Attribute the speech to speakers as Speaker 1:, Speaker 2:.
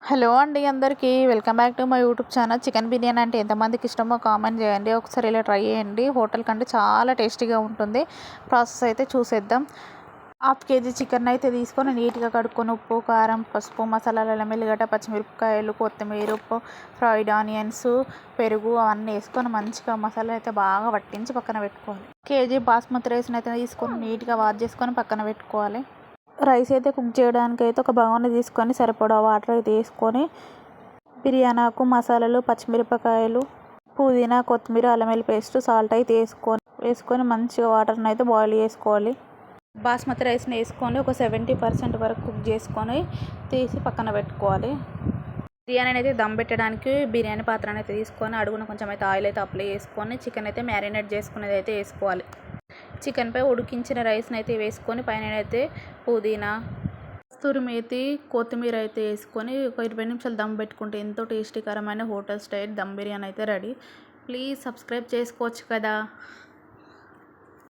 Speaker 1: Hello అండి అందరికీ welcome back to my YouTube channel. Chicken biryani అంటే ఎంతమందికి ఇష్టమో కామెంట్ చేయండి. ఒకసారి ఇలా ట్రై చేయండి. హోటల్ కంటే చాలా టేస్టీగా ఉంటుంది. ప్రాసెస్ అయితే చూసేద్దాం. హాఫ్ కేజీ చికెన్ అయితే తీసుకొని నీట్గా కడుక్కొని ఉప్పు, కారం, పసుపు, మసాలాలు, అల్లం వెల్లిగడ్డ, పచ్చిమిరపకాయలు, కొత్తిమీర, ఉప్పు, ఫ్రైడ్ ఆనియన్స్, పెరుగు అవన్నీ వేసుకొని మంచిగా మసాలా అయితే బాగా పట్టించి పక్కన పెట్టుకోవాలి. కేజీ బాస్మతి రైస్ని అయితే తీసుకొని నీట్గా వాష్ చేసుకొని పక్కన పెట్టుకోవాలి. రైస్ అయితే కుక్ చేయడానికి అయితే ఒక బగోని తీసుకొని సరిపడా వాటర్ అయితే వేసుకొని బిర్యానీ ఆకు, మసాలాలు, పచ్చిమిరపకాయలు, పుదీనా, కొత్తిమీర, అల్లం వెల్లుల్లి పేస్ట్, సాల్ట్ అయితే వేసుకొని మంచిగా వాటర్ని అయితే బాయిల్ చేసుకోవాలి. బాస్మతి రైస్ని వేసుకొని ఒక 70% వరకు కుక్ చేసుకొని తీసి పక్కన పెట్టుకోవాలి. బిర్యానీ అయితే దమ్ పెట్టడానికి బిర్యానీ పాత్రను అయితే తీసుకొని అడుగున కొంచెం అయితే ఆయిల్ అయితే అప్లై చేసుకొని చికెన్ అయితే మ్యారినేట్ చేసుకునేది అయితే వేసుకోవాలి. చికెన్పై ఉడికించిన రైస్ని అయితే వేసుకొని పైన అయితే పుదీనా, కస్తూరి మేతి, కొత్తిమీర అయితే వేసుకొని ఒక 20 నిమిషాలు దమ్ పెట్టుకుంటే ఎంతో టేస్టీకరమైన హోటల్ స్టైల్ దమ్ బిర్యానీ అయితే రెడీ. ప్లీజ్ సబ్స్క్రైబ్ చేసుకోవచ్చు కదా.